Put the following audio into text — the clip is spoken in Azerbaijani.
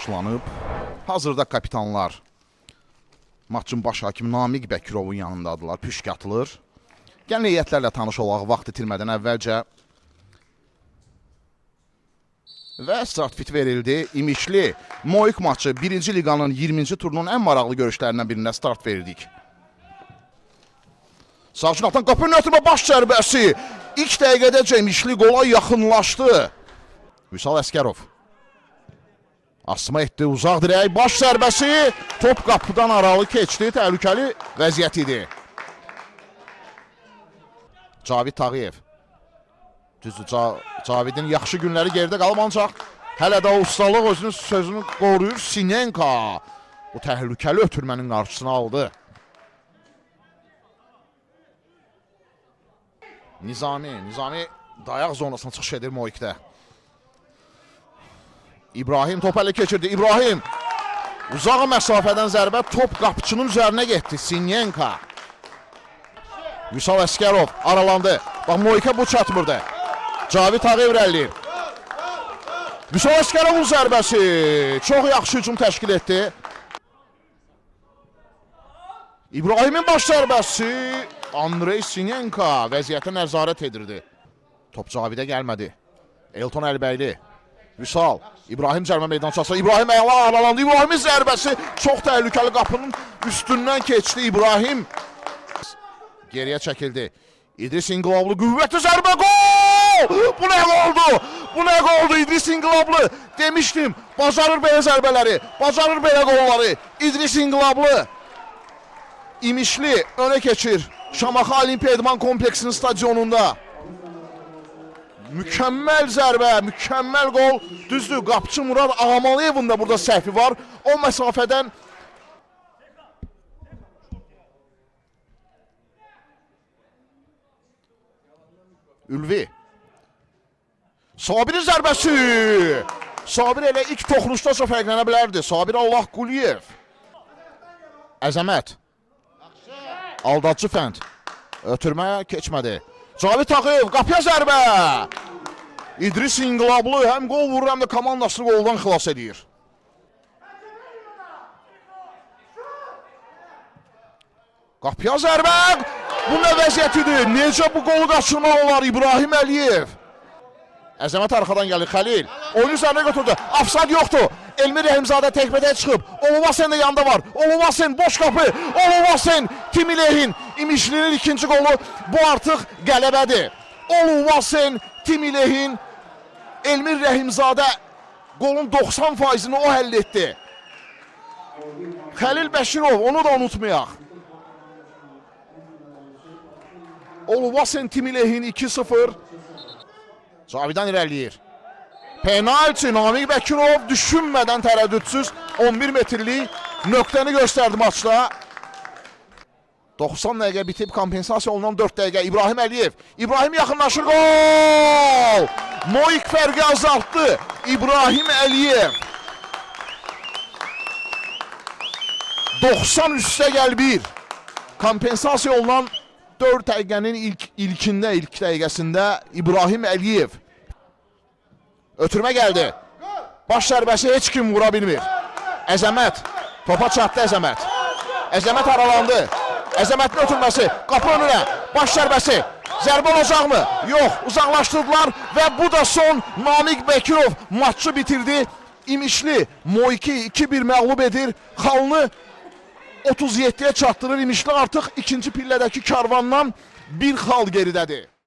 başlanıb. Hazırda kapitanlar maçın baş hakimi Namiq Bəkirovun yanındadılar. Püşk atılır. Gəlin heyətlərlə tanış olaq vaxt itirmədən əvvəlcə. Və start fit verildi. İmişli Moik maçı 1-ci liqanın 20-ci turunun ən maraqlı görüşlərindən birində start verildik. Sağcın atan qapının ötürmə baş zərbəsi. İlk dəqiqədəcə İmişli qola yaxınlaşdı. Vüsal Əskərov. Asma etdi, uzaq dirək, baş zərbəsi. Top qapıdan aralı keçdi, təhlükəli vəziyyət idi. Cavid Tağıyev. Düzdür, Cavidin yaxşı günləri geridə qalıb, ancaq hələ də ustalıq özünün sözünü qoruyur. Sinenka bu təhlükəli ötürmənin qarşısını aldı. Nizami dayaq zonasına çıxış edir Moikdə. İbrahim top ələ keçirdi. İbrahim uzaq məsafədən zərbə, top qapıçının üzərinə getdi. Sinenka. Vüsal Əskərov aralandı. Bax, Moikə bu çatmırdı. Cavid Tağıyev irəliləyir. Vüsal Əskərovun zərbəsi. Çox yaxşı hücum təşkil etdi. İbrahimin baş zərbəsi. Andrey Sinenka vəziyyətə nəzarət edirdi. Top Cavidə gəlmədi. Elton Əlbəyli. Vüsal. İbrahim cərmə meydançası. İbrahim əla aralandı. İbrahimin zərbəsi çox təhlükəli, qapının üstündən keçdi. İbrahim geriyə çəkildi. İdris İnqilablı qüvvətli zərbə, gol! Bu nə oldu? Bu nə oldu? İdris İnqilablı. Demişdim, bacarır belə zərbələri, bacarır belə qolları. İdris İnqilablı. İmişli önə keçir. Şamaxı Olimpiya İdman Kompleksinin stadionunda. Mükəmməl zərbə, mükəmməl qol. Düzdür, qapıçı Murad Ağamalıyevin də burada səhvi var. O məsafədən Ülvi. Sabirin zərbəsi. Sabir elə ilk toxunuşda fərqlənə bilərdi. Sabir Allah Quliyev. Əzəmət. Aldacı fənd. Ötürməyə keçmədi. Cavid Tağıyev qapıya zərbə. İdris İnqilablı həm qol vurur, həm də komandasını qoldan xilas edir. Qapıya zərbə. Bu nə vəziyyətidir? Necə bu qolu qaçırmaq olar? İbrahim Əliyev. Əzəmət arxadan gəlir. Xəlil. Oyunu üzərinə götürdü. Afsad yoxdur. Elmir Rəhimzadə təkbədə çıxıb. Oluvasen də yanda var. Oluvasen boş qapı. Oluvasen Timilehin. İmişlinin ikinci qolu. Bu artıq qələbədir. Oluvasen Timilehin. Elmir Rəhimzadə qolun 90%-ni o həll etdi. Xəlil Bəşirov, onu da unutmayaq. Oluvasen Timilehin 2-0. Cavidan irəliyir. Penalti Namiq Bəkirov düşünmədən tərəddüdsüz 11 metrlik nöqtəni göstərdi maçda. 90 dəqiqə bitib kompensasiya olunan 4 dəqiqə. İbrahim Əliyev. İbrahim yaxınlaşır. Gol! Moik fərqi azaltdı. İbrahim Əliyev. 90 üstə gəl 1. Kompensasiya olunan 4 dəqiqənin ilk dəqiqəsində İbrahim Əliyev. Ötürmə gəldi. Baş zərbəsi heç kim vura bilmir. Əzəmət. Topa çatdı Əzəmət. Əzəmət aralandı. Əzəmətin ötürməsi. Qapı önünə. Baş zərbəsi. Zərbə olacaqmı? Yox. Uzaqlaşdırdılar və bu da son. Namiq Bəkirov maçı bitirdi. İmişli Moiki 2-1 məğlub edir. Xalını 37-yə çatdırır. İmişli artıq ikinci pillədəki karvandan bir xal geridədir.